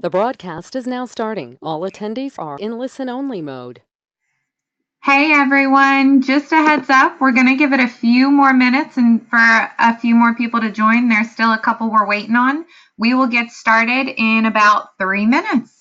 The broadcast is now starting. All attendees are in listen-only mode. Hey everyone, just a heads up, we're going to give it a few more minutes and for a few more people to join. There's still a couple we're waiting on. We will get started in about 3 minutes.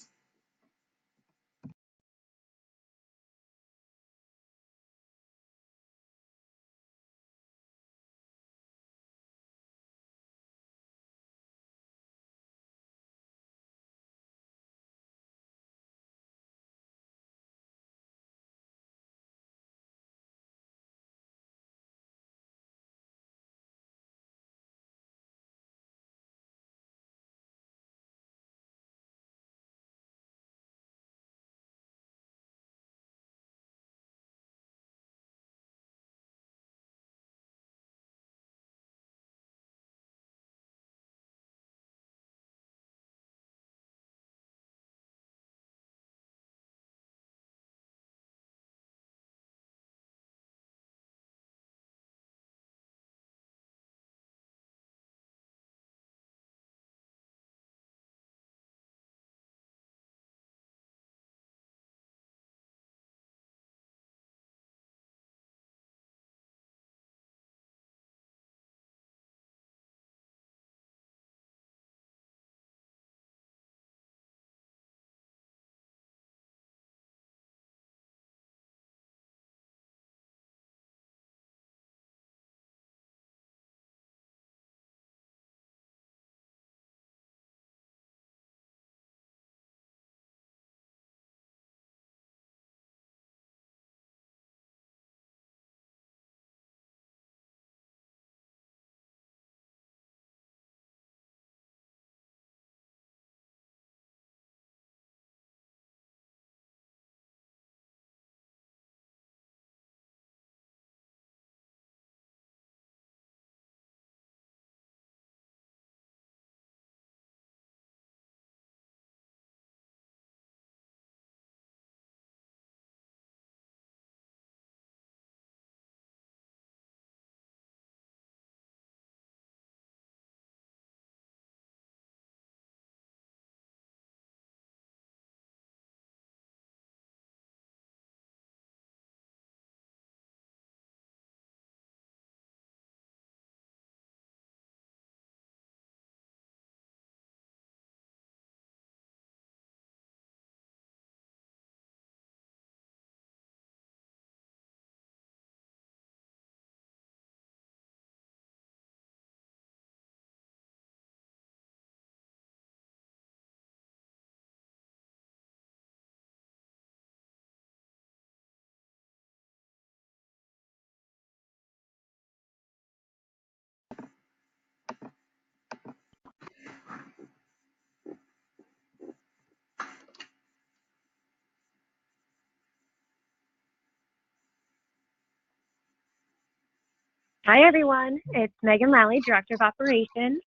Hi everyone, it's Megan Lally, Director of Operations.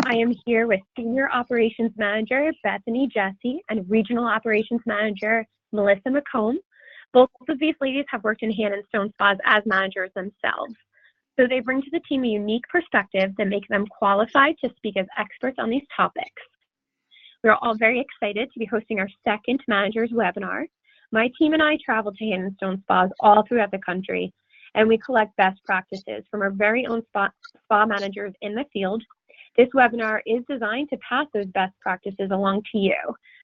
I am here with Senior Operations Manager Bethany Jesse and Regional Operations Manager Melissa McComb. Both of these ladies have worked in Hand and Stone Spas as managers themselves. So they bring to the team a unique perspective that makes them qualified to speak as experts on these topics. We're all very excited to be hosting our second Managers webinar. My team and I travel to Hand and Stone Spas all throughout the country, and we collect best practices from our very own spa managers in the field. This webinar is designed to pass those best practices along to you.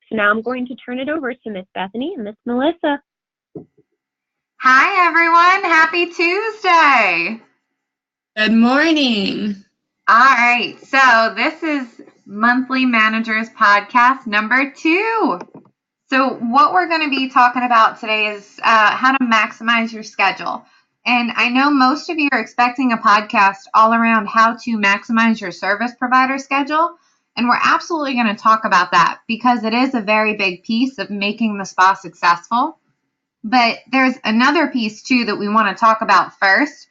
So now I'm going to turn it over to Miss Bethany and Miss Melissa. Hi everyone, happy Tuesday. Good morning. All right, so this is Monthly Managers Podcast number 2. So what we're going to be talking about today is how to maximize your schedule. And I know most of you are expecting a podcast all around how to maximize your service provider schedule. And we're absolutely going to talk about that because it is a very big piece of making the spa successful. But there's another piece too that we want to talk about first,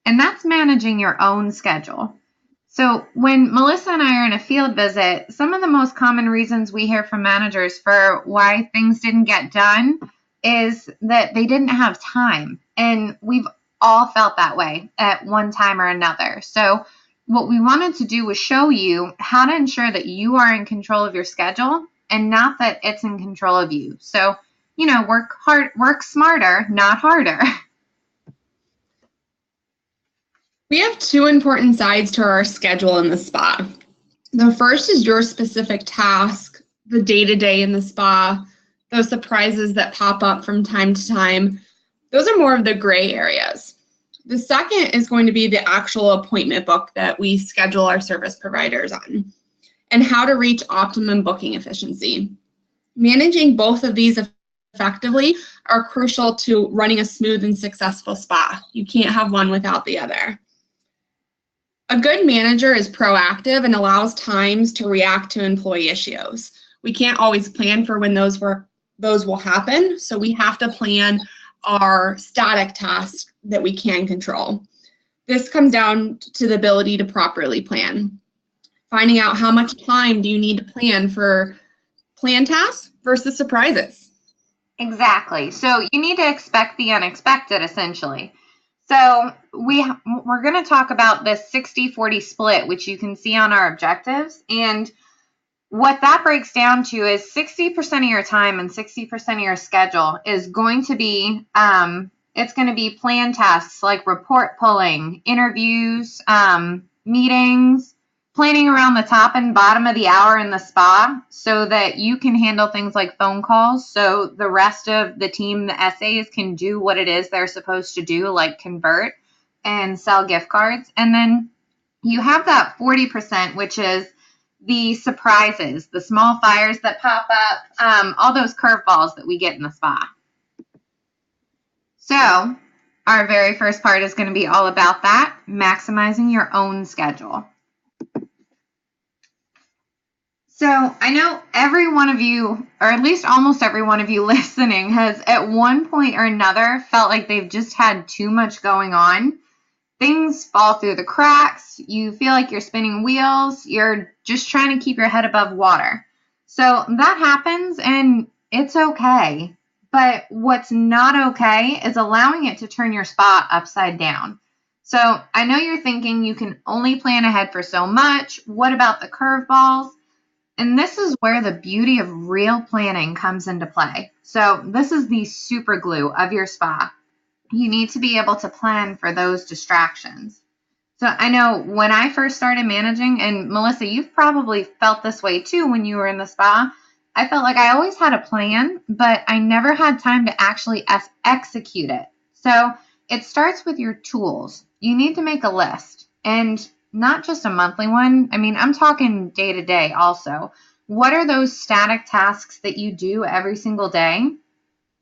and that's managing your own schedule. So when Melissa and I are in a field visit, some of the most common reasons we hear from managers for why things didn't get done is that they didn't have time. And we've all felt that way at one time or another. So what we wanted to do was show you how to ensure that you are in control of your schedule and not that it's in control of you. So, work smarter, not harder. We have two important sides to our schedule in the spa. The first is your specific task, the day-to-day in the spa, those surprises that pop up from time to time. Those are more of the gray areas. The second is going to be the actual appointment book that we schedule our service providers on, and how to reach optimum booking efficiency. Managing both of these effectively are crucial to running a smooth and successful spa. You can't have one without the other. A good manager is proactive and allows times to react to employee issues. We can't always plan for when those will happen, so we have to plan our static tasks that we can control. This comes down to the ability to properly plan. Finding out how much time do you need to plan for plan tasks versus surprises. Exactly. So you need to expect the unexpected, essentially. So we're going to talk about this 60-40 split, which you can see on our objectives. And what that breaks down to is 60% of your time and 60% of your schedule is going to be, it's going to be planned tasks like report pulling, interviews, meetings, planning around the top and bottom of the hour in the spa so that you can handle things like phone calls. So the rest of the team, the SAs, can do what it is they're supposed to do, like convert and sell gift cards. And then you have that 40%, which is the surprises, the small fires that pop up, all those curveballs that we get in the spa. So our very first part is going to be all about that, maximizing your own schedule. So I know every one of you, or at least almost every one of you listening, has at one point or another felt like they've just had too much going on. Things fall through the cracks. You feel like you're spinning wheels. You're just trying to keep your head above water. So that happens, and it's okay. But what's not okay is allowing it to turn your spa upside down. So I know you're thinking you can only plan ahead for so much. What about the curveballs? And this is where the beauty of real planning comes into play. So this is the super glue of your spa. You need to be able to plan for those distractions. So I know when I first started managing, and Melissa, you've probably felt this way too when you were in the spa, I felt like I always had a plan, but I never had time to actually execute it. So it starts with your tools. You need to make a list, and not just a monthly one. I mean, I'm talking day to day also. What are those static tasks that you do every single day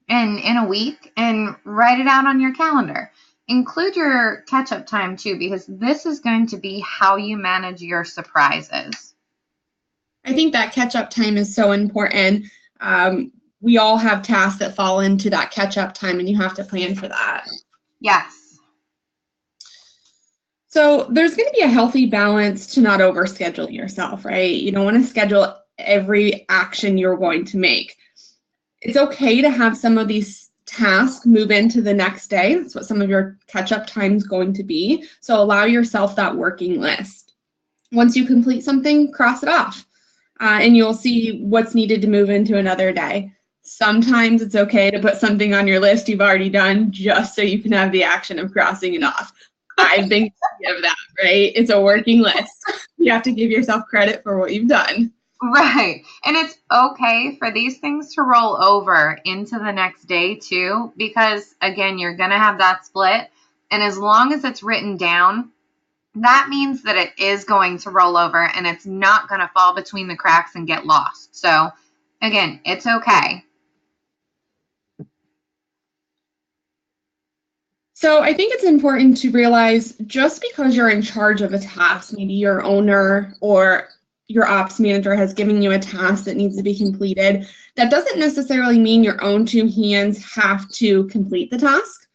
and in a week, and write it out on your calendar? Include your catch-up time too, because this is going to be how you manage your surprises. I think that catch-up time is so important. We all have tasks that fall into that catch-up time, and you have to plan for that. Yes. So there's going to be a healthy balance to not overschedule yourself, right? You don't want to schedule every action you're going to make. It's okay to have some of these tasks move into the next day. That's what some of your catch-up time is going to be. So allow yourself that working list. Once you complete something, cross it off, and you'll see what's needed to move into another day. Sometimes it's okay to put something on your list you've already done just so you can have the action of crossing it off. I've been guilty of that, right? It's a working list. You have to give yourself credit for what you've done. Right. And it's okay for these things to roll over into the next day too, because again, you're going to have that split. And as long as it's written down, that means that it is going to roll over and it's not going to fall between the cracks and get lost. So again, it's okay. So I think it's important to realize just because you're in charge of a task, maybe your owner or your ops manager has given you a task that needs to be completed, that doesn't necessarily mean your own two hands have to complete the task.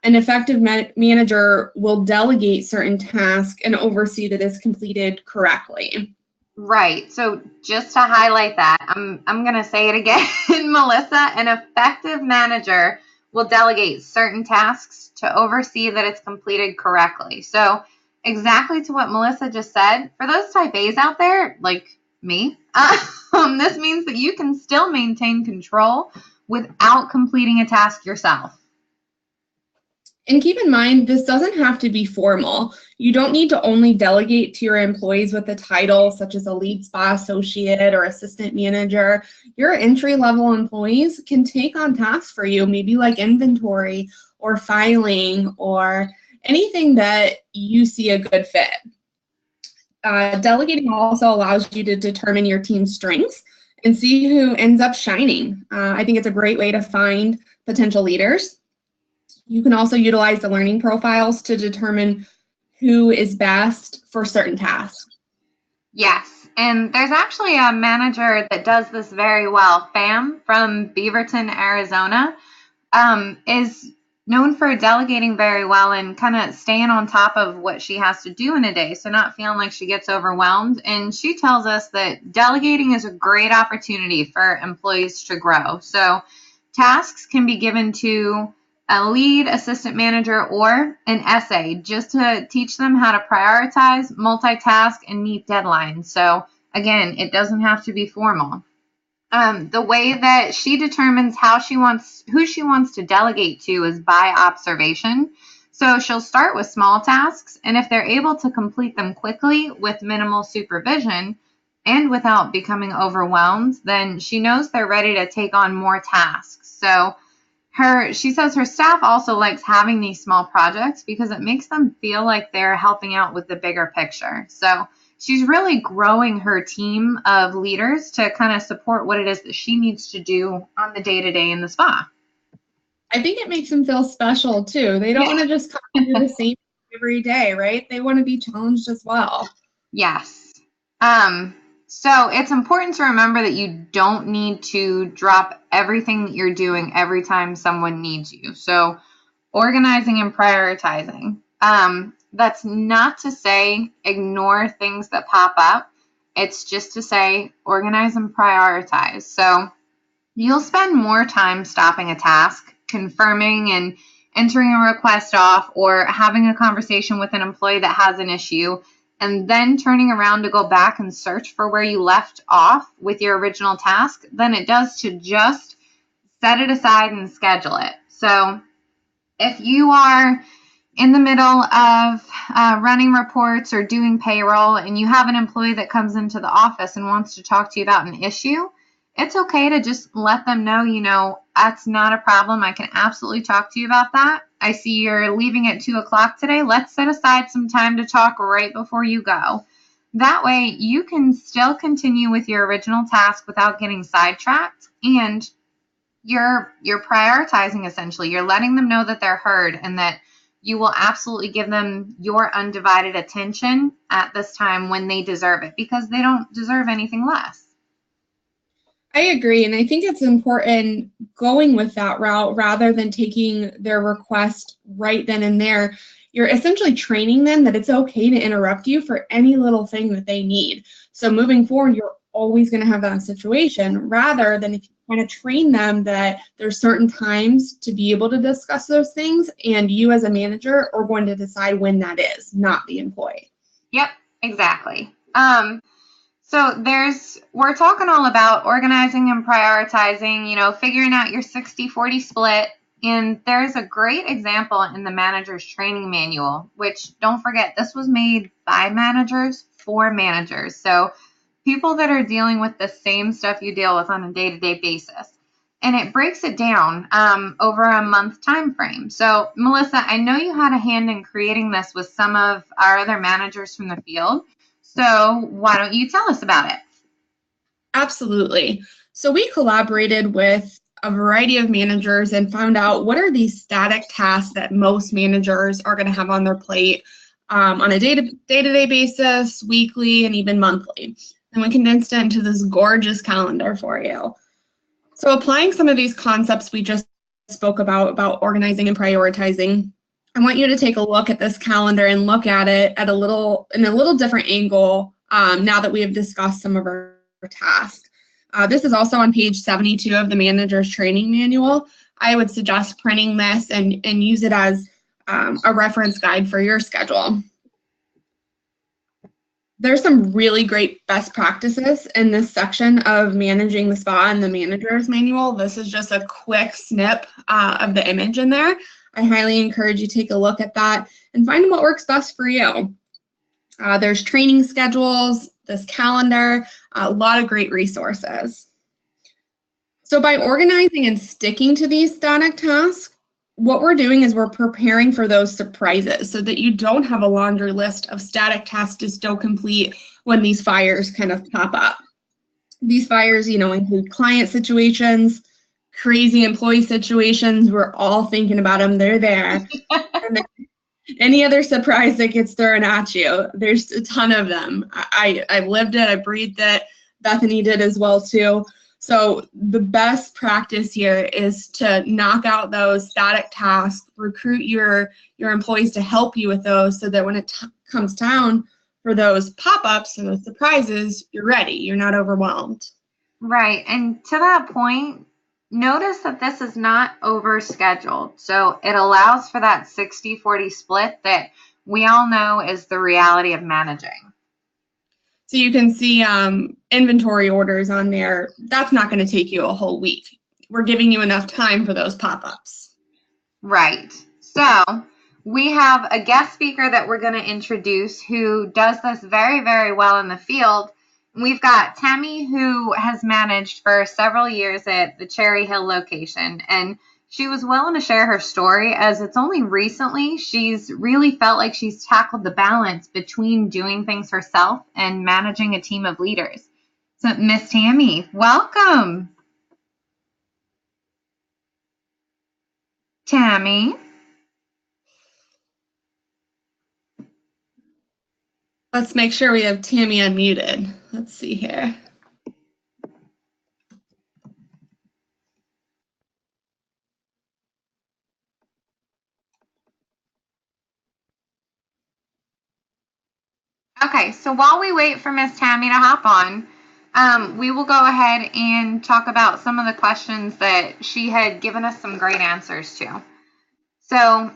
An effective manager will delegate certain tasks and oversee that it's completed correctly. Right. So just to highlight that, I'm going to say it again, Melissa, an effective manager will delegate certain tasks to oversee that it's completed correctly. So exactly to what Melissa just said, for those type A's out there, like me, this means that you can still maintain control without completing a task yourself. And keep in mind, this doesn't have to be formal. You don't need to only delegate to your employees with a title such as a lead spa associate or assistant manager. Your entry-level employees can take on tasks for you, maybe like inventory or filing or anything that you see a good fit. Delegating also allows you to determine your team's strengths and see who ends up shining. I think it's a great way to find potential leaders. You can also utilize the learning profiles to determine who is best for certain tasks. Yes, and there's actually a manager that does this very well. Fam from Beaverton, Arizona, is known for delegating very well and kind of staying on top of what she has to do in a day, so not feeling like she gets overwhelmed. And she tells us that delegating is a great opportunity for employees to grow. So tasks can be given to a lead, assistant manager, or an SA just to teach them how to prioritize, multitask, and meet deadlines. So again, it doesn't have to be formal. The way that she determines who she wants to delegate to is by observation. So she'll start with small tasks, and if they're able to complete them quickly with minimal supervision and without becoming overwhelmed, then she knows they're ready to take on more tasks. So she says her staff also likes having these small projects because it makes them feel like they're helping out with the bigger picture. So she's really growing her team of leaders to kind of support what it is that she needs to do on the day-to-day in the spa. I think it makes them feel special too. They don't want to just come and do the same every day, right? They want to be challenged as well. Yes. So it's important to remember that you don't need to drop everything that you're doing every time someone needs you. So organizing and prioritizing. That's not to say ignore things that pop up. It's just to say organize and prioritize. So you'll spend more time stopping a task, confirming and entering a request off, or having a conversation with an employee that has an issue, and then turning around to go back and search for where you left off with your original task than it does to just set it aside and schedule it. So if you are in the middle of running reports or doing payroll and you have an employee that comes into the office and wants to talk to you about an issue, it's okay to just let them know, that's not a problem. I can absolutely talk to you about that. I see you're leaving at 2 o'clock today. Let's set aside some time to talk right before you go. That way you can still continue with your original task without getting sidetracked, and you're prioritizing essentially. You're letting them know that they're heard and that you will absolutely give them your undivided attention at this time when they deserve it, because they don't deserve anything less. I agree, and I think it's important going with that route rather than taking their request right then and there. You're essentially training them that it's okay to interrupt you for any little thing that they need. So moving forward, you're always going to have that situation, rather than if you kind of train them that there's certain times to be able to discuss those things, and you as a manager are going to decide when that is, not the employee. Yep, exactly. So we're talking all about organizing and prioritizing, figuring out your 60-40 split. And there's a great example in the manager's training manual, which, don't forget, this was made by managers for managers. So people that are dealing with the same stuff you deal with on a day-to-day basis. And it breaks it down over a month time frame. So Melissa, I know you had a hand in creating this with some of our other managers from the field. So why don't you tell us about it? Absolutely. So we collaborated with a variety of managers and found out what are these static tasks that most managers are going to have on their plate on a day-to-day basis, weekly, and even monthly. And we condensed it into this gorgeous calendar for you. So applying some of these concepts we just spoke about organizing and prioritizing, I want you to take a look at this calendar and look at it in a little different angle now that we have discussed some of our tasks. This is also on page 72 of the manager's training manual. I would suggest printing this and use it as a reference guide for your schedule. There's some really great best practices in this section of managing the spa in the manager's manual. This is just a quick snip of the image in there. I highly encourage you to take a look at that and find what works best for you. There's training schedules, this calendar, a lot of great resources. So by organizing and sticking to these static tasks, what we're doing is we're preparing for those surprises so that you don't have a laundry list of static tasks to still complete when these fires kind of pop up. These fires, include client situations, crazy employee situations. We're all thinking about them. They're there. And then any other surprise that gets thrown at you, there's a ton of them. I lived it. I breathed it. Bethany did as well, too. So the best practice here is to knock out those static tasks, recruit your employees to help you with those so that when it comes down for those pop-ups and those surprises, you're ready. You're not overwhelmed. Right. And to that point, notice that this is not overscheduled. So it allows for that 60-40 split that we all know is the reality of managing. So you can see inventory orders on there. That's not going to take you a whole week. We're giving you enough time for those pop-ups. Right. So we have a guest speaker that we're going to introduce who does this very, very well in the field. We've got Tammy, who has managed for several years at the Cherry Hill location, and she was willing to share her story as it's only recently she's really felt like she's tackled the balance between doing things herself and managing a team of leaders. So, Miss Tammy, welcome. Tammy. Let's make sure we have Tammy unmuted. Let's see here. Okay, so while we wait for Miss Tammy to hop on, we will go ahead and talk about some of the questions that she had given us some great answers to. So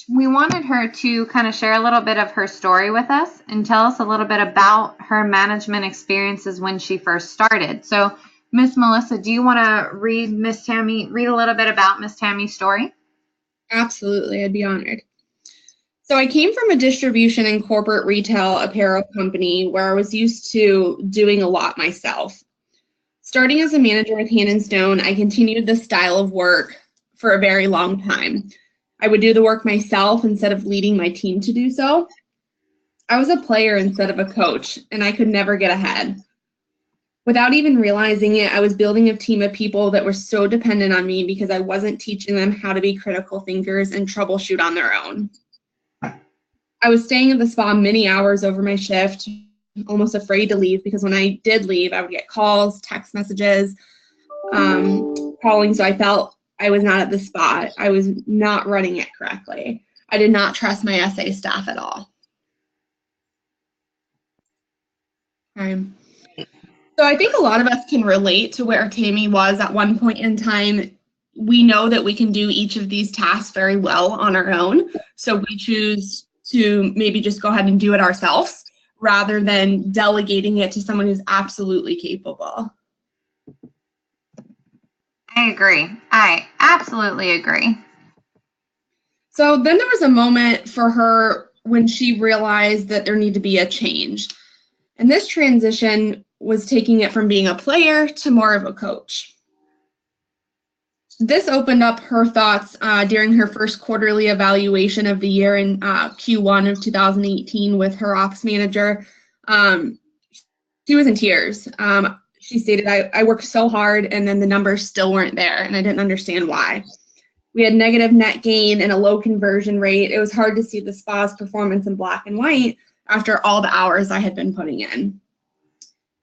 we wanted her to kind of share a little bit of her story with us and tell us a little bit about her management experiences when she first started. So Miss Melissa, do you want to read a little bit about Miss Tammy's story? Absolutely, I'd be honored. So I came from a distribution and corporate retail apparel company where I was used to doing a lot myself. Starting as a manager with Hand and Stone, I continued this style of work for a very long time. I would do the work myself instead of leading my team to do so. I was a player instead of a coach, and I could never get ahead. Without even realizing it, I was building a team of people that were so dependent on me because I wasn't teaching them how to be critical thinkers and troubleshoot on their own. I was staying at the spa many hours over my shift, almost afraid to leave because when I did leave, I would get calls, text messages, calling, so I felt I was not at the spa. I was not running it correctly. I did not trust my SA staff at all. So I think a lot of us can relate to where Tammy was at one point in time. We know that we can do each of these tasks very well on our own, so we choose to maybe just go ahead and do it ourselves rather than delegating it to someone who's absolutely capable. I agree. I absolutely agree. So then there was a moment for her when she realized that there needed to be a change. And this transition was taking it from being a player to more of a coach. This opened up her thoughts during her first quarterly evaluation of the year in Q1 of 2018 with her ops manager. She was in tears. She stated, I worked so hard and then the numbers still weren't there and I didn't understand why. We had negative net gain and a low conversion rate. It was hard to see the spa's performance in black and white after all the hours I had been putting in.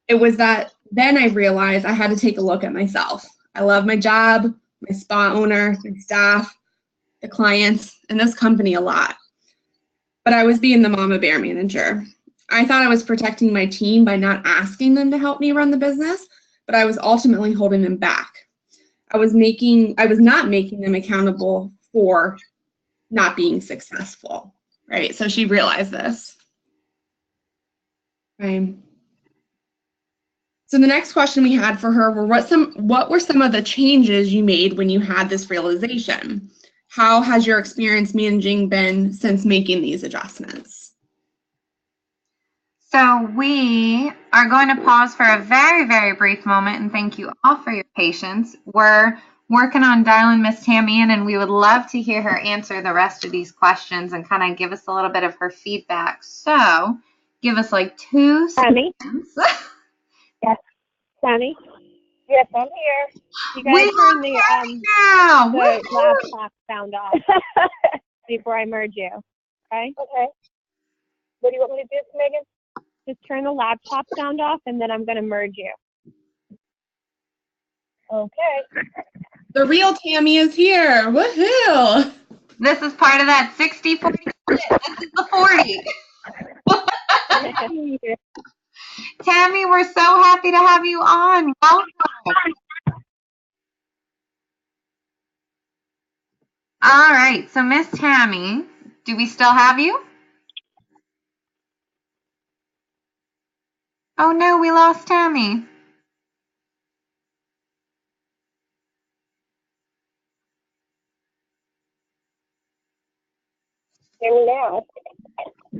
It was that then I realized I had to take a look at myself. I love my job, my spa owner, my staff, the clients, and this company a lot. But I was being the mama bear manager. I thought I was protecting my team by not asking them to help me run the business, but I was ultimately holding them back. I was not making them accountable for not being successful, right? So she realized this. Okay. So the next question we had for her were what were some of the changes you made when you had this realization? How has your experience managing been since making these adjustments? So we are going to pause for a very, very brief moment and thank you all for your patience. We're working on dialing Miss Tammy in, and we would love to hear her answer the rest of these questions and kind of give us a little bit of her feedback. So give us like 2 Tammy? seconds. Yes. Tammy? Yes, I'm here. You We gotta turn have Tammy now. the Woohoo! laptop sound off before I merge you. Okay? Okay. What do you want me to do, Megan? Just turn the laptop sound off, and then I'm gonna merge you. Okay. The real Tammy is here. Woohoo! This is part of that 60-40 split. This is the 40. Tammy, we're so happy to have you on. Welcome. All right, so Miss Tammy, do we still have you? Oh no, we lost Tammy. Here we go.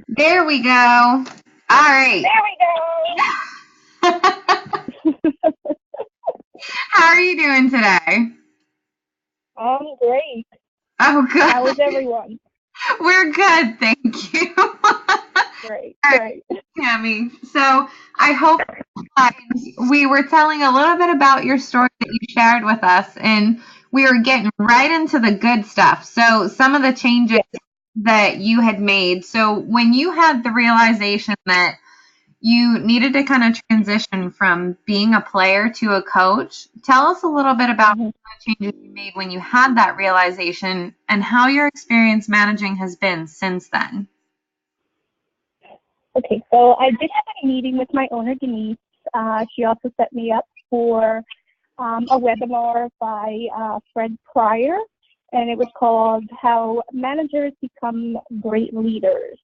There we go. All right. There we go. How are you doing today? I'm great. Oh, good. How is everyone? We're good, thank you. Great. All right, Tammy. So I hope we were telling a little bit about your story that you shared with us, and we were getting right into the good stuff. So some of the changes that you had made. So when you had the realization that you needed to kind of transition from being a player to a coach, tell us a little bit about the changes you made when you had that realization and how your experience managing has been since then. Okay, so I did have a meeting with my owner, Denise. She also set me up for a webinar by Fred Pryor, and it was called How Managers Become Great Leaders.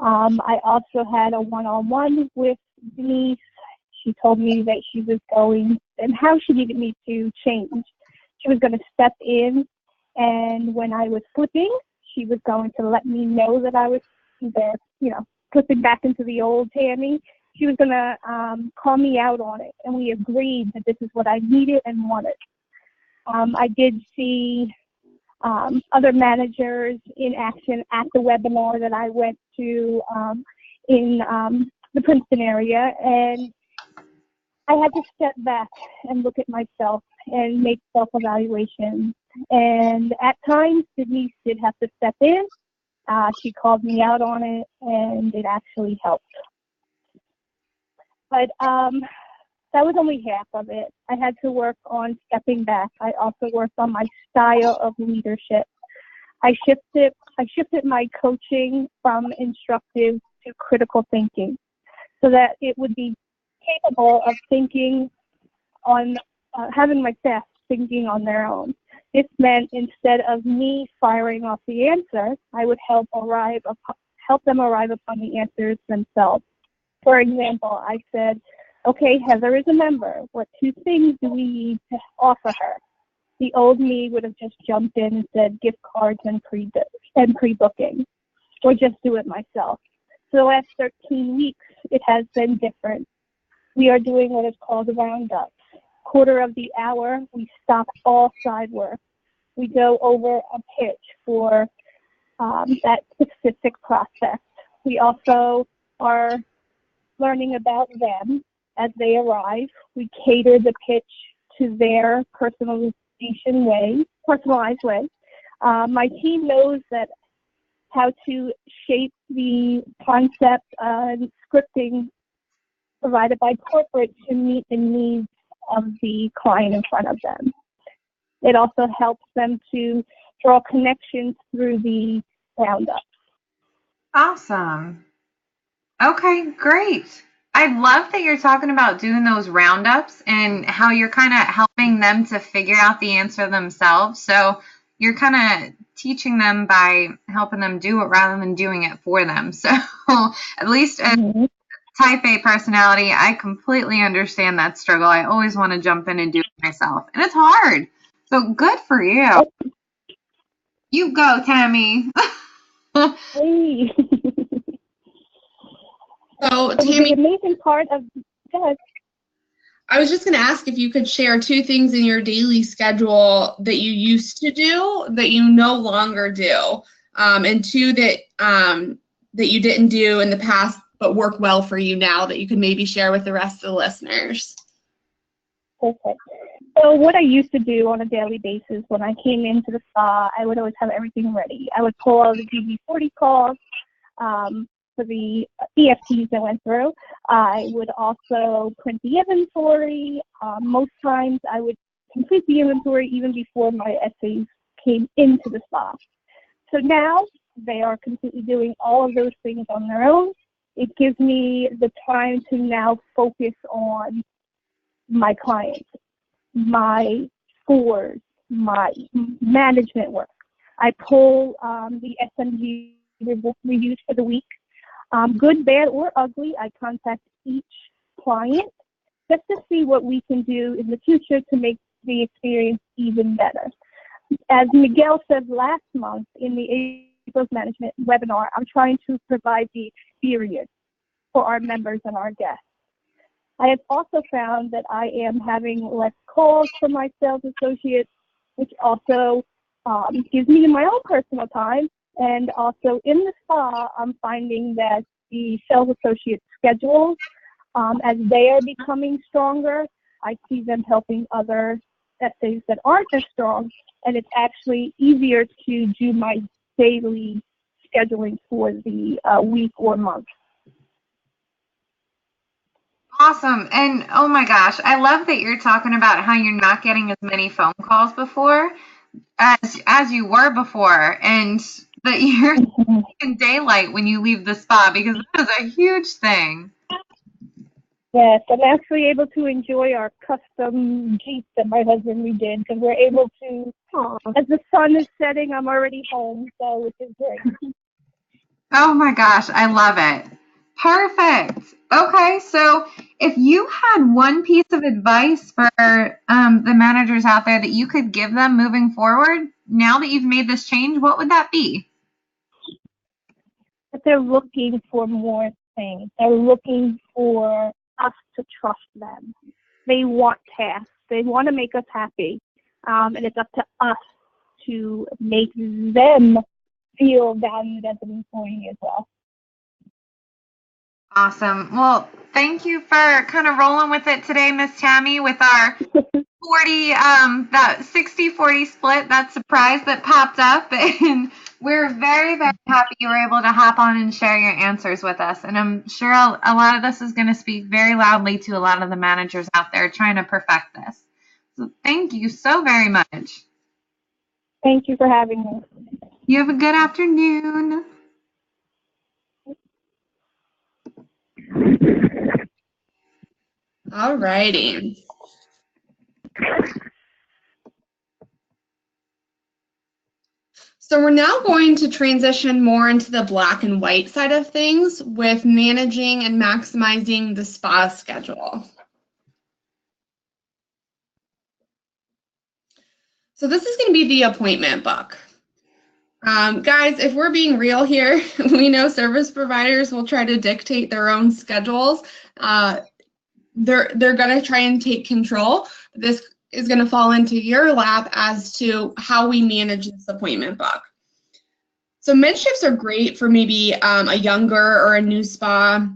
I also had a one-on-one with Denise. She told me that she was going and how she needed me to change. She was going to step in, and when I was slipping, she was going to let me know that I was there, slipping back into the old Tammy. She was going to call me out on it, and we agreed that this is what I needed and wanted. I did see other managers in action at the webinar that I went to in the Princeton area, and I had to step back and look at myself and make self-evaluations. And at times, Denise did have to step in. She called me out on it, and it actually helped. But that was only half of it. I had to work on stepping back. I also worked on my style of leadership. I shifted my coaching from instructive to critical thinking so that it would be capable of thinking on, having my staff thinking on their own. This meant instead of me firing off the answer, I would help them arrive upon the answers themselves. For example, I said, okay, Heather is a member. What 2 things do we need to offer her? The old me would have just jumped in and said gift cards and pre-booking, or just do it myself. So the last 13 weeks, it has been different. We are doing what is called a roundup. Quarter of the hour, we stop all side work. We go over a pitch for that specific process. We also are learning about them as they arrive. We cater the pitch to their personalized way. My team knows that how to shape the concept and scripting provided by corporate to meet the needs of the client in front of them. It also helps them to draw connections through the roundup. Awesome. Okay, great. I love that you're talking about doing those roundups and how you're kind of helping them to figure out the answer themselves. So you're kind of teaching them by helping them do it rather than doing it for them. So at least type A personality, I completely understand that struggle. I always want to jump in and do it myself, and it's hard. So good for you. You go, Tammy. Hey. So, The Tammy, amazing part of that, I was just going to ask if you could share 2 things in your daily schedule that you used to do that you no longer do, and 2 that you didn't do in the past but work well for you now that you could maybe share with the rest of the listeners. perfect. So what I used to do on a daily basis when I came into the spa, I would always have everything ready. I would pull all the DB40 calls for the EFTs that went through. I would also print the inventory. Most times I would complete the inventory even before my essays came into the spa. So now they are completely doing all of those things on their own. It gives me the time to now focus on my clients, my scores, my management work. I pull the SMG reviews for the week. Good, bad, or ugly, I contact each client just to see what we can do in the future to make the experience even better. As Miguel said last month in the April's Management webinar, I'm trying to provide the experience for our members and our guests. I have also found that I am having less calls from my sales associates, which also gives me my own personal time. And also in the spa, I'm finding that the sales associate schedules, as they are becoming stronger, I see them helping other essays that aren't as strong, and it's actually easier to do my daily scheduling for the week or month. Awesome. And oh my gosh, I love that you're talking about how you're not getting as many phone calls before as you were before, and that you're in daylight when you leave the spa, because that is a huge thing. Yes, I'm actually able to enjoy our custom Jeep that my husband redid, because we're able to, as the sun is setting, I'm already home, so which is great. Oh my gosh, I love it. Perfect. Okay, so if you had one piece of advice for the managers out there that you could give them moving forward, now that you've made this change, what would that be? But they're looking for more things. They're looking for us to trust them. They want tasks. They want to make us happy. And it's up to us to make them feel valued as an employee as well. Awesome. Well, thank you for kind of rolling with it today, Miss Tammy, with our 40, that 60-40 split, that surprise that popped up. And we're very, very happy you were able to hop on and share your answers with us. And I'm sure a lot of this is going to speak very loudly to a lot of the managers out there trying to perfect this. So thank you so very much. Thank you for having me. You have a good afternoon. All righty. So we're now going to transition more into the black and white side of things with managing and maximizing the spa schedule. So this is going to be the appointment book. Guys, if we're being real here, we know service providers will try to dictate their own schedules. They're going to try and take control. This is going to fall into your lap as to how we manage this appointment book. So mid-shifts are great for maybe a younger or a new spa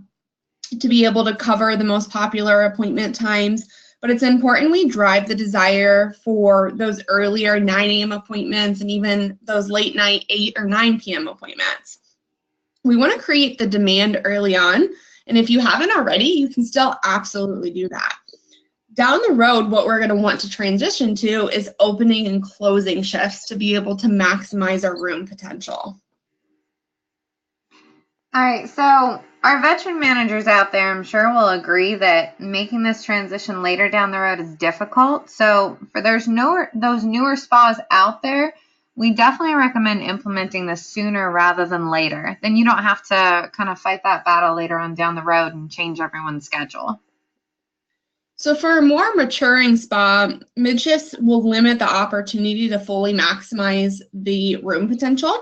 to be able to cover the most popular appointment times, but it's important we drive the desire for those earlier 9 a.m. appointments and even those late night 8 or 9 p.m. appointments. We want to create the demand early on, and if you haven't already, you can still absolutely do that. Down the road, what we're going to want to transition to is opening and closing shifts to be able to maximize our room potential. All right, so our veteran managers out there, I'm sure, will agree that making this transition later down the road is difficult. So for those newer spas out there, we definitely recommend implementing this sooner rather than later. Then you don't have to kind of fight that battle later on down the road and change everyone's schedule. So for a more maturing spa, mid-shifts will limit the opportunity to fully maximize the room potential.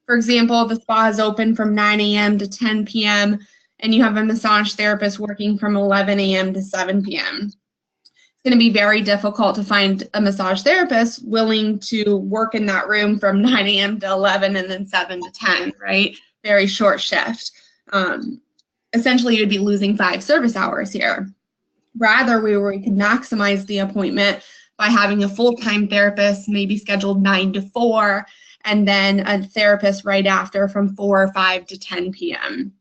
For example, the spa is open from 9 a.m. to 10 p.m., and you have a massage therapist working from 11 a.m. to 7 p.m. It's going to be very difficult to find a massage therapist willing to work in that room from 9 a.m. to 11 and then 7 to 10, right? Very short shift. Essentially, you'd be losing 5 service hours here. Rather, we could maximize the appointment by having a full-time therapist, maybe scheduled 9 to 4, and then a therapist right after from 4 or 5 to 10 p.m.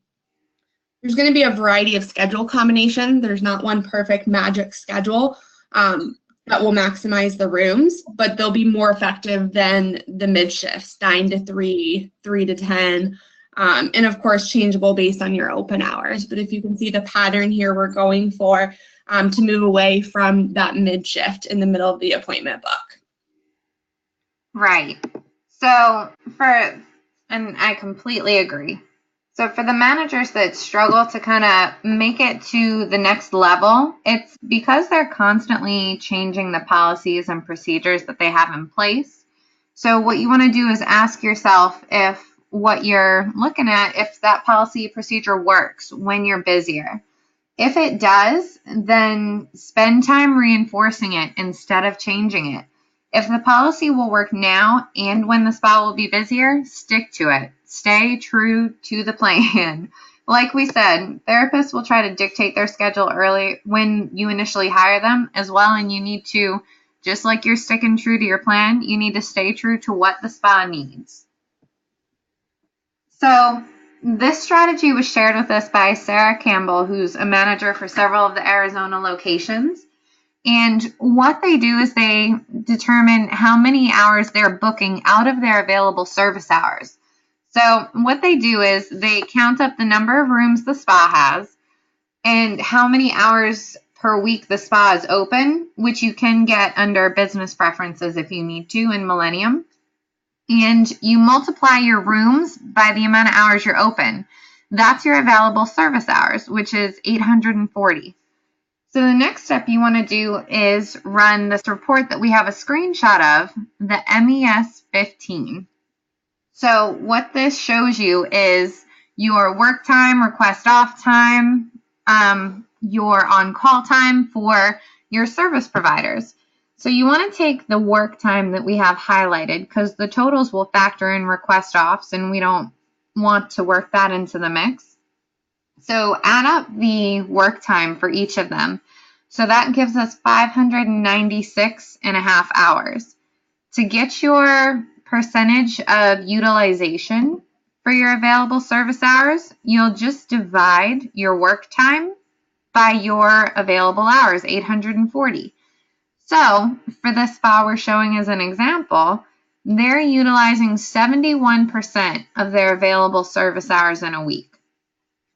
There's going to be a variety of schedule combinations. There's not one perfect magic schedule that will maximize the rooms, but they'll be more effective than the mid-shifts, 9 to 3, 3 to 10, and of course changeable based on your open hours. But if you can see the pattern here, we're going for to move away from that mid-shift in the middle of the appointment book. Right. And I completely agree. So for the managers that struggle to kind of make it to the next level, it's because they're constantly changing the policies and procedures that they have in place. So what you want to do is ask yourself if what you're looking at, if that policy procedure works when you're busier. If it does, then spend time reinforcing it instead of changing it. If the policy will work now and when the spa will be busier, stick to it. Stay true to the plan. Like we said, therapists will try to dictate their schedule early when you initially hire them as well, and you need to, just like you're sticking true to your plan, you need to stay true to what the spa needs. So this strategy was shared with us by Sarah Campbell, who's a manager for several of the Arizona locations. And what they do is they determine how many hours they're booking out of their available service hours. So what they do is they count up the number of rooms the spa has and how many hours per week the spa is open, which you can get under business preferences if you need to in Millennium. And you multiply your rooms by the amount of hours you're open. That's your available service hours, which is 840. So the next step you want to do is run this report that we have a screenshot of, the MES 15. So what this shows you is your work time, request off time, your on-call time for your service providers. So you want to take the work time that we have highlighted because the totals will factor in request offs and we don't want to work that into the mix. So add up the work time for each of them. So that gives us 596.5 hours. To get your percentage of utilization for your available service hours, you'll just divide your work time by your available hours, 840. So for this spa we're showing as an example, they're utilizing 71% of their available service hours in a week.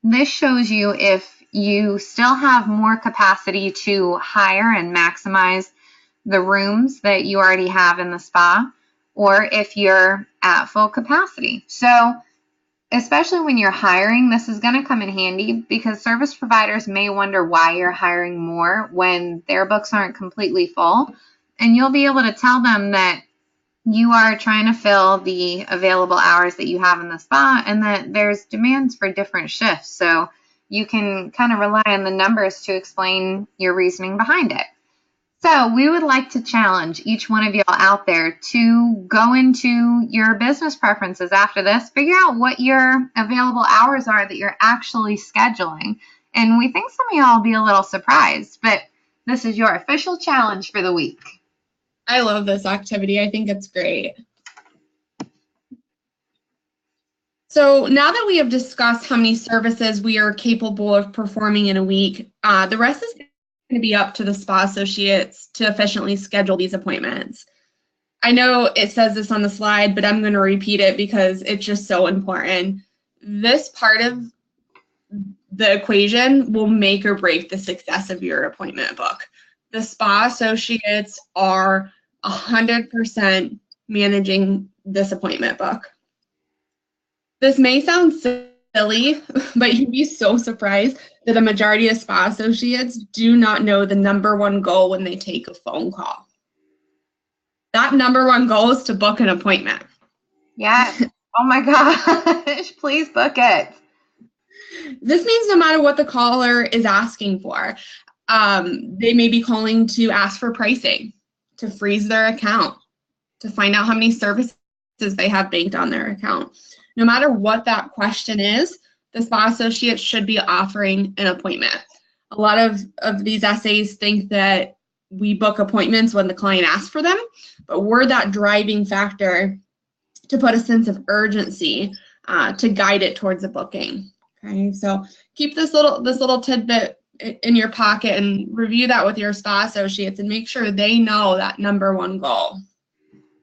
This shows you if you still have more capacity to hire and maximize the rooms that you already have in the spa, or if you're at full capacity. So especially when you're hiring, this is going to come in handy because service providers may wonder why you're hiring more when their books aren't completely full. And you'll be able to tell them that you are trying to fill the available hours that you have in the spa and that there's demands for different shifts. So you can kind of rely on the numbers to explain your reasoning behind it. So we would like to challenge each one of y'all out there to go into your business preferences after this, figure out what your available hours are that you're actually scheduling. And we think some of y'all will be a little surprised, but this is your official challenge for the week. I love this activity. I think it's great. So now that we have discussed how many services we are capable of performing in a week, the rest is going to be up to the spa associates to efficiently schedule these appointments. I know it says this on the slide, but I'm going to repeat it because it's just so important. This part of the equation will make or break the success of your appointment book. The spa associates are 100% managing this appointment book. This may sound silly, but you'd be so surprised that a majority of spa associates do not know the number one goal when they take a phone call. That number one goal is to book an appointment. Yes. Oh my gosh, please book it. This means no matter what the caller is asking for, they may be calling to ask for pricing, to freeze their account, to find out how many services they have banked on their account. No matter what that question is, the spa associate should be offering an appointment. A lot of these SAs think that we book appointments when the client asks for them, but we're that driving factor to put a sense of urgency to guide it towards a booking. Okay, so keep this little tidbit in your pocket and review that with your spa associates and make sure they know that number one goal.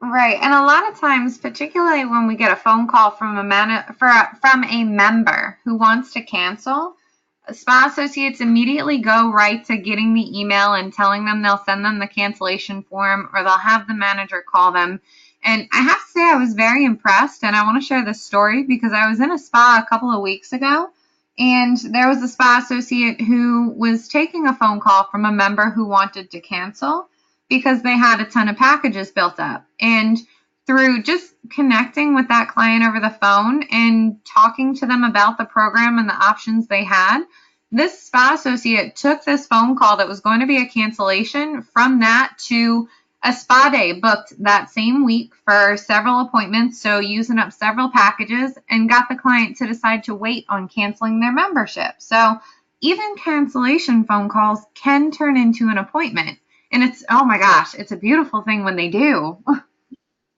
Right, and a lot of times, particularly when we get a phone call from from a member who wants to cancel, spa associates immediately go right to getting the email and telling them they'll send them the cancellation form, or they'll have the manager call them. And I have to say I was very impressed, and I want to share this story because I was in a spa a couple of weeks ago, and there was a spa associate who was taking a phone call from a member who wanted to cancel because they had a ton of packages built up. And through just connecting with that client over the phone and talking to them about the program and the options they had, this spa associate took this phone call that was going to be a cancellation from that to a spa day booked that same week for several appointments, so using up several packages, and got the client to decide to wait on canceling their membership. So even cancellation phone calls can turn into an appointment. And it's, oh my gosh, it's a beautiful thing when they do.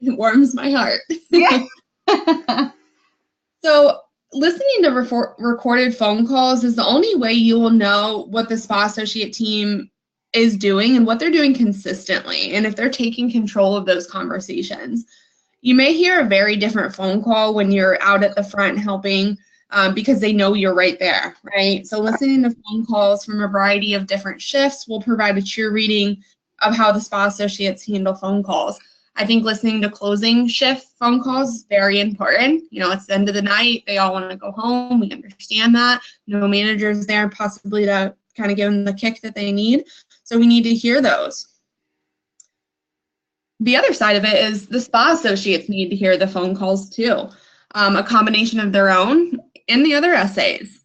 It warms my heart. Yeah. So listening to recorded phone calls is the only way you will know what the spa associate team is doing and what they're doing consistently, and if they're taking control of those conversations. You may hear a very different phone call when you're out at the front helping because they know you're right there, right? So listening to phone calls from a variety of different shifts will provide a true reading of how the spa associates handle phone calls. I think listening to closing shift phone calls is very important. You know, it's the end of the night. They all want to go home. We understand that. No manager's there possibly to kind of give them the kick that they need. So we need to hear those. The other side of it is the spa associates need to hear the phone calls too. A combination of their own and the other SAs.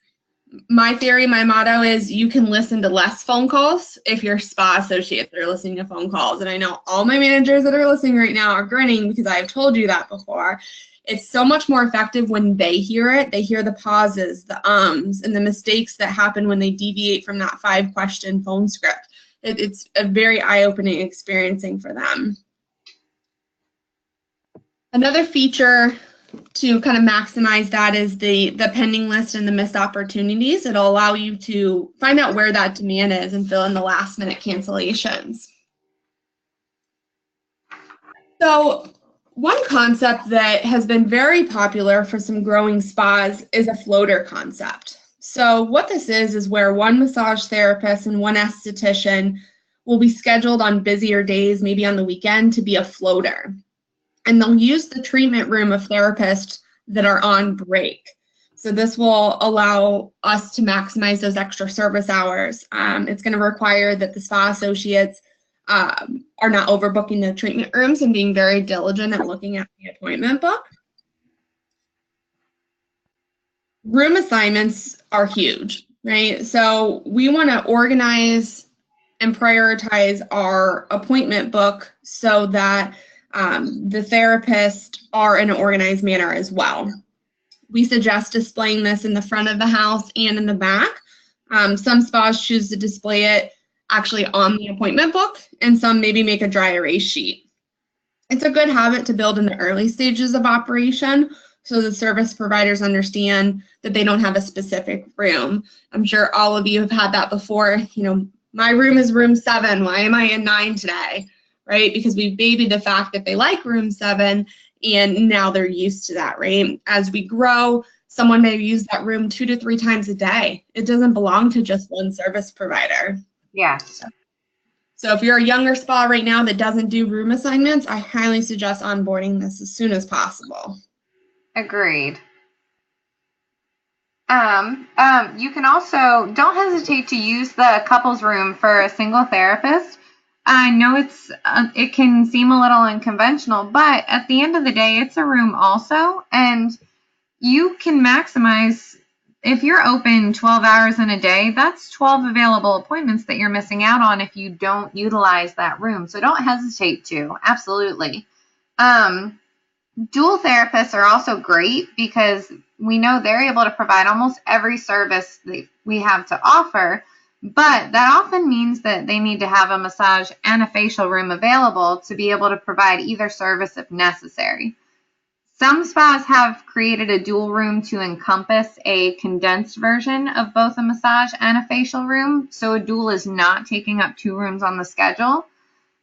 My theory, my motto is you can listen to less phone calls if your spa associates are listening to phone calls. And I know all my managers that are listening right now are grinning because I've told you that before. It's so much more effective when they hear it. They hear the pauses, the ums, and the mistakes that happen when they deviate from that 5-question phone script. It's a very eye-opening experiencing for them. Another feature to kind of maximize that is the pending list and the missed opportunities. It'll allow you to find out where that demand is and fill in the last minute cancellations. So one concept that has been very popular for some growing spas is a floater concept. So what this is where one massage therapist and one esthetician will be scheduled on busier days, maybe on the weekend, to be a floater. And they'll use the treatment room of therapists that are on break. So this will allow us to maximize those extra service hours. It's going to require that the spa associates are not overbooking the treatment rooms and being very diligent at looking at the appointment book. Room assignments are huge, right? So we want to organize and prioritize our appointment book so that the therapists are in an organized manner as well. We suggest displaying this in the front of the house and in the back. Some spas choose to display it actually on the appointment book, and some maybe make a dry erase sheet. It's a good habit to build in the early stages of operation so the service providers understand that they don't have a specific room. I'm sure all of you have had that before. You know, my room is room 7. Why am I in 9 today? Right? Because we've babied the fact that they like room 7, and now they're used to that, right? As we grow, someone may use that room 2 to 3 times a day. It doesn't belong to just one service provider. Yeah. So if you're a younger spa right now that doesn't do room assignments, I highly suggest onboarding this as soon as possible. Agreed. You can also, don't hesitate to use the couples room for a single therapist. I know it can seem a little unconventional, but at the end of the day, it's a room also, and you can maximize. If you're open 12 hours in a day, that's 12 available appointments that you're missing out on if you don't utilize that room. So don't hesitate to. Absolutely. Dual therapists are also great because we know they're able to provide almost every service that we have to offer, but that often means that they need to have a massage and a facial room available to be able to provide either service if necessary. Some spas have created a dual room to encompass a condensed version of both a massage and a facial room, so a dual is not taking up 2 rooms on the schedule.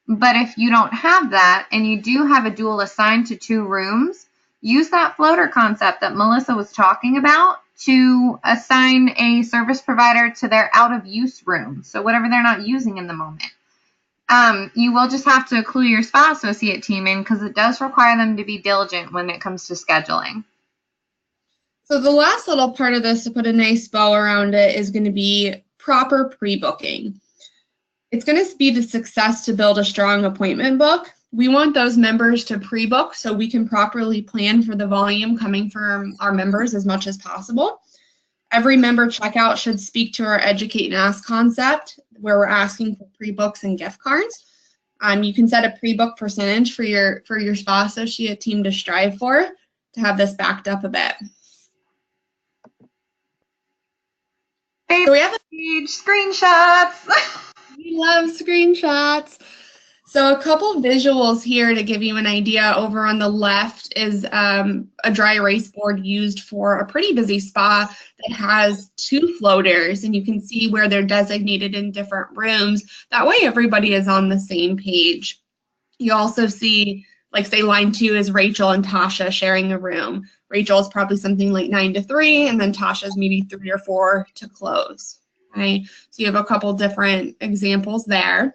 But if you don't have that and you do have a dual assigned to 2 rooms, use that floater concept that Melissa was talking about to assign a service provider to their out of use room. So whatever they're not using in the moment. You will just have to clue your spa associate team in because it does require them to be diligent when it comes to scheduling. So the last little part of this to put a nice bow around it is going to be proper pre-booking. It's going to be the success to build a strong appointment book. We want those members to pre-book so we can properly plan for the volume coming from our members as much as possible. Every member checkout should speak to our educate and ask concept where we're asking for pre-books and gift cards. You can set a pre-book percentage for your spa associate team to strive for to have this backed up a bit. So we have page screenshots. We love screenshots. So a couple visuals here to give you an idea. Over on the left is a dry erase board used for a pretty busy spa that has 2 floaters, and you can see where they're designated in different rooms. That way everybody is on the same page. You also see, like say line 2 is Rachel and Tasha sharing a room. Rachel is probably something like 9 to 3, and then Tasha's maybe 3 or 4 to close. Right? So you have a couple different examples there.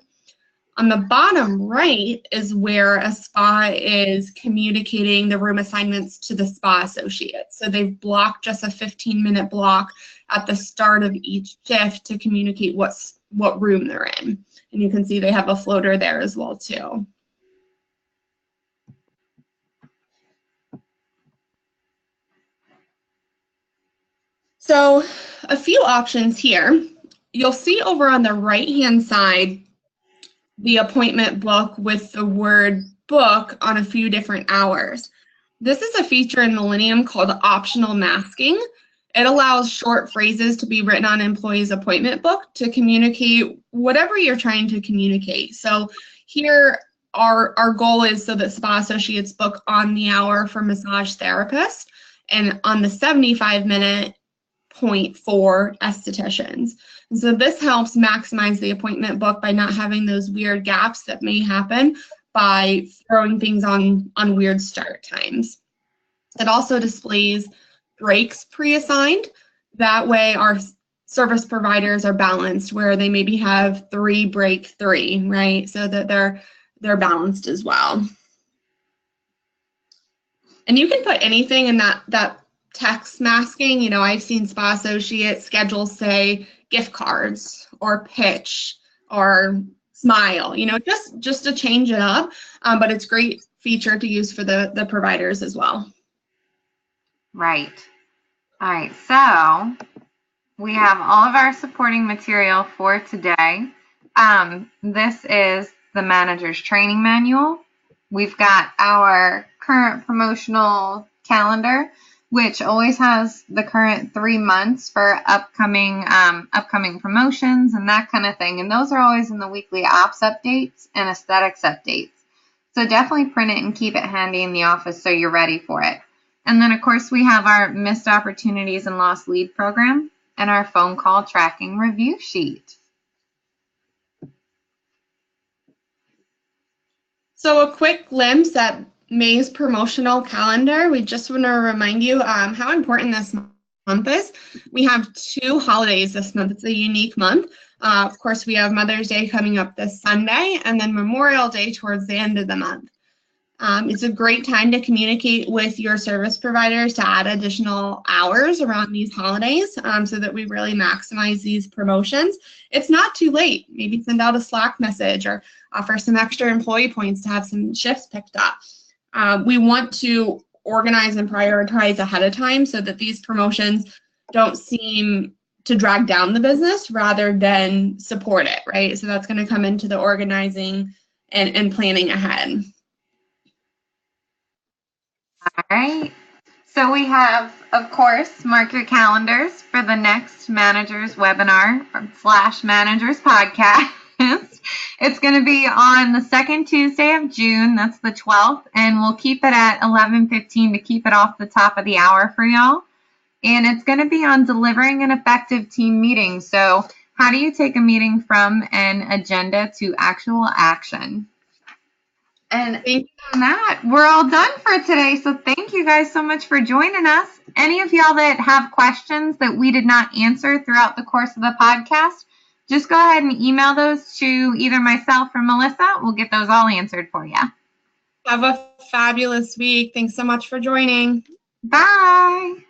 On the bottom right is where a spa is communicating the room assignments to the spa associates. So they've blocked just a 15-minute block at the start of each shift to communicate what room they're in. And you can see they have a floater there as well too. So a few options here. You'll see over on the right-hand side the appointment book with the word book on a few different hours. This is a feature in Millennium called optional masking. It allows short phrases to be written on employees' appointment book to communicate whatever you're trying to communicate. So here our goal is so that spa associates book on the hour for massage therapist and on the 75-minute point for estheticians. And so this helps maximize the appointment book by not having those weird gaps that may happen by throwing things on weird start times. It also displays breaks pre-assigned. That way our service providers are balanced where they maybe have 3 break 3, right? So that they're balanced as well. And you can put anything in that text masking. You know, I've seen spa associate schedules say gift cards or pitch or smile, you know, just to change it up. But it's a great feature to use for the providers as well. Right. All right. So we have all of our supporting material for today. This is the manager's training manual. We've got our current promotional calendar, which always has the current 3 months for upcoming promotions and that kind of thing. And those are always in the weekly ops updates and aesthetics updates. So definitely print it and keep it handy in the office so you're ready for it. And then, of course, we have our missed opportunities and lost lead program and our phone call tracking review sheet. So a quick glimpse at May's promotional calendar. We just want to remind you how important this month is. We have 2 holidays this month. It's a unique month. Of course, we have Mother's Day coming up this Sunday, and then Memorial Day towards the end of the month. It's a great time to communicate with your service providers to add additional hours around these holidays so that we really maximize these promotions. It's not too late. Maybe send out a Slack message or offer some extra employee points to have some shifts picked up. We want to organize and prioritize ahead of time so that these promotions don't seem to drag down the business rather than support it, right? So that's going to come into the organizing and planning ahead. All right. So we have, of course, mark your calendars for the next managers webinar / managers podcast. It's going to be on the second Tuesday of June. That's the 12th. And we'll keep it at 11:15 to keep it off the top of the hour for y'all. And it's going to be on delivering an effective team meeting. So how do you take a meeting from an agenda to actual action? And on that, we're all done for today. So thank you guys so much for joining us. Any of y'all that have questions that we did not answer throughout the course of the podcast, just go ahead and email those to either myself or Melissa. We'll get those all answered for you. Have a fabulous week. Thanks so much for joining. Bye.